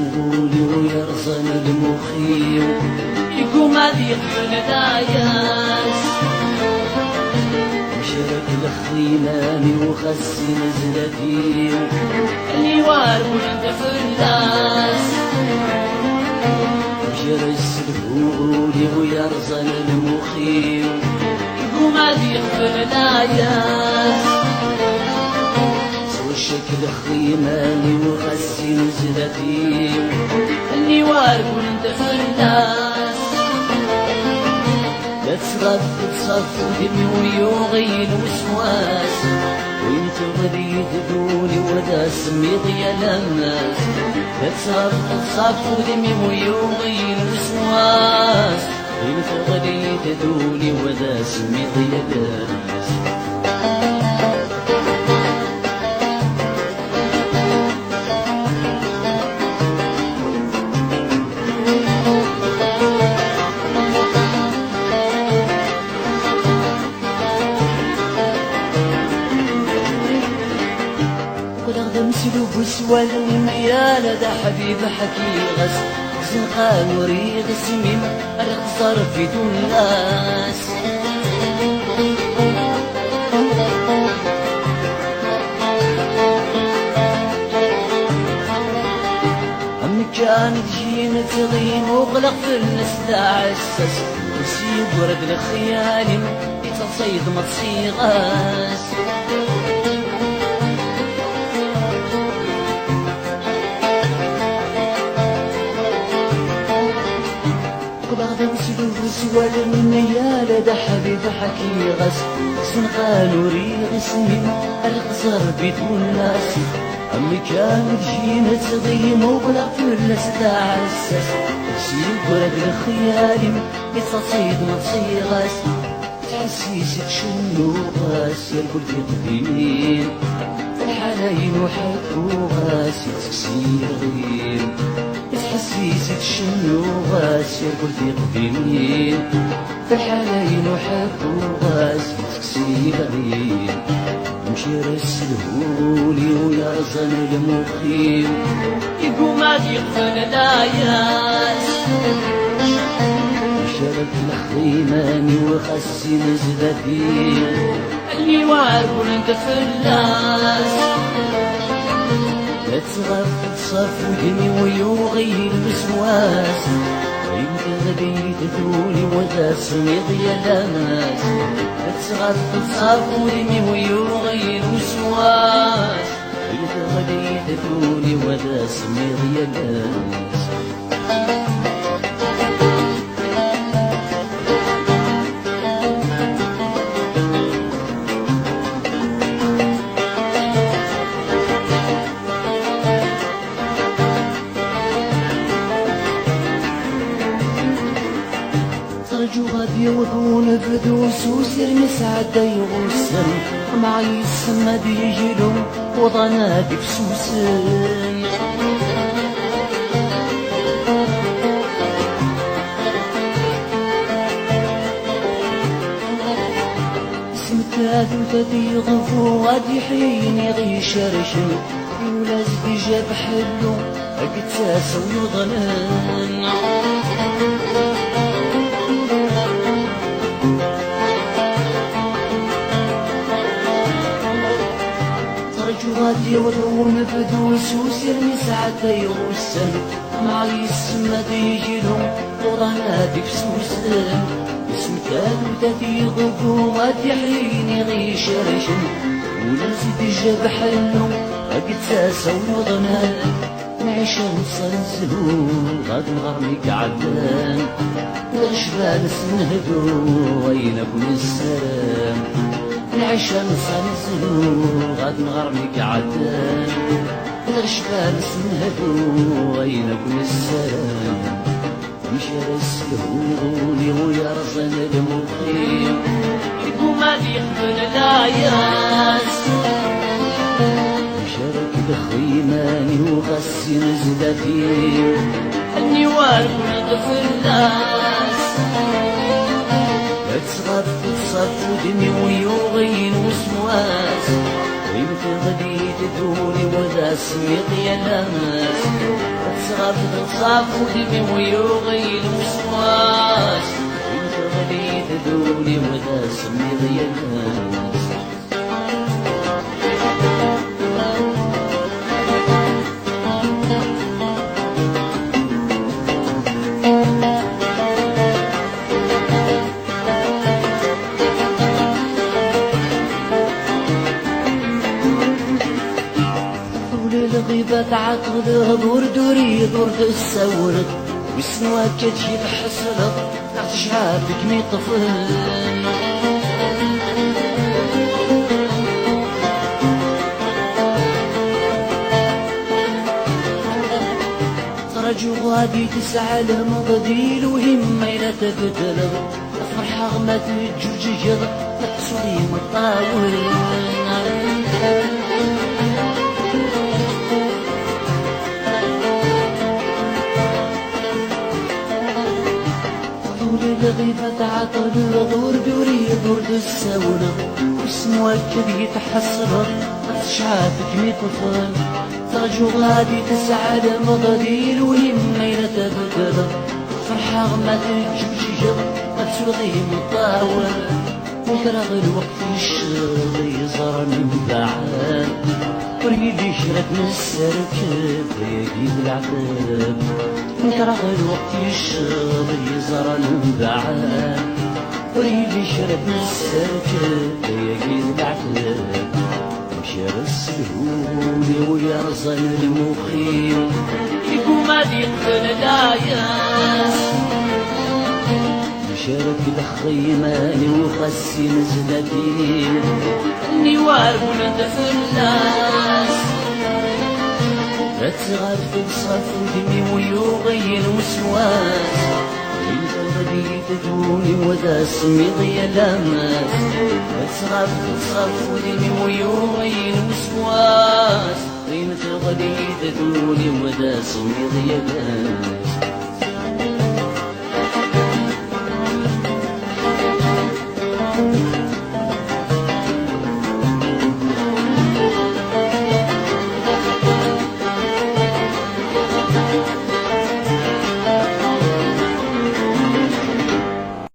سهولي ويرزن المخي يقوم هذي يقبل داياس وشرك الخيماني وخسي نزلتي اللي وارب انت فلاس وشرك سهولي ويرزن المخي يقوم هذي يقبل داياس شكل خيماني وخسي نزلتي اللي وارب انت فلاس لا تصغف تصف دمي ويوغي الوسواس وين تغري تدوني وذا سميط يا لماس لا تصغف تصف دمي ويوغي الوسواس وين تغري تدوني وذا سميط يا لماس مسلوب وسوى الميال دا حبيب حكي غس زنقان وريغ سميم رقصر في دون الناس أم كانت جينا تغيم وغلق في الناس تعسس وسيب ورد الخيال يتصيد ما تصيغاس سوى الميال دا حبيب حكي غس سنقال وريغ سنين القصر بدون ناس أمي كانت جينا تغيم وبلا فلس تعسس سيب ورد الخيال يتصيد ما تصيغاس تحسيس تشنو غاس يا الكل في قديمين الحلاين وحكو غاس يتكسيرين تحسيس تشنو غاس يركل في قديمين في الحلاين وحكو غاس يتكسيرين مشي رسلهولي ويرزن المخيم يقوم هادي يقفل داياس شرك الخيماني وخسي نزلتي اللي وارب انت فلاس لا تصغف تصف ودمي ويوغي الوسواس وين تغلي تدولي وذا سميط يا لماس لا تصغف تصف ودمي ويوغي الوسواس وين تغلي تدولي وذا سميط يا لماس غادي وذون بدوس وسير مسعد يغسل معي السما ديجلو وضنادي بسوسن سمتاد وتدي غفو غادي حين غيشرشن يولاز بجاب حلو اقتاس ويضنن غادي وذون بدوس وسير مسعد يغسل معي السما ديجلو ورانادي بسوسن اسم كانو تدي غفو غادي حين غيشرشن ولازد جاب حلو اقتاسا ويضنان نعيش نصنزلو غاد نغرمي قعدان الجبال سنهدو وين ابن السلام نعيش نصنزلو غاد نغرمي قعدان الجبال سنهدو وين ابن السلام مشى رسلوني ويرزن المقيم يقوم هادي يقبل العياس شارك بخيماني وغسي نزلتي اني وارب ونقف الناس لا تصغر تصف ودمي ويوغين وسواس ويمكن غدي تدوني وذا وذا سميط يا ناس تصغر تصاف ودمي ويوغي المسواس انت غلي تدوني وذا سميط يا ناس الغيبة تعقد دور دوري دور تسورد وسنواك تجي تحسرد تحت شعابك مي طفل ترجو غادي تسعى لمضديل وهم لا تبدل فرحة غما تجوجيض تحصري مطاول الغيبة تعطل دور دوري دور تساونا واسمواك كذي تحسر شعابك مي طفل ترجو غادي تسعى لمضاديل وهم لا تبدل فرحة غما تجوجيض تسوغي مطاول وكرغ الوقت الشغل يزرن من بعاد وريدي شرك نسركب يجيب العقاب وكرغ الوقت الشغل يزرن من بعاد وريدي شرك نسركب يجيب العقاب وشار السهول ويرزن المخيم يقوم هادي يقتل داياس شارك الخيماني وخسي نزلتي النوار ولد في الناس لا تغرف بصف ودمي ويوغي الوسواس انت غادي تدوني وذا سميض يا لاماس لا تغرف بصف ودمي ويوغي الوسواس انت غادي تدوني وذا سميض يا لاماس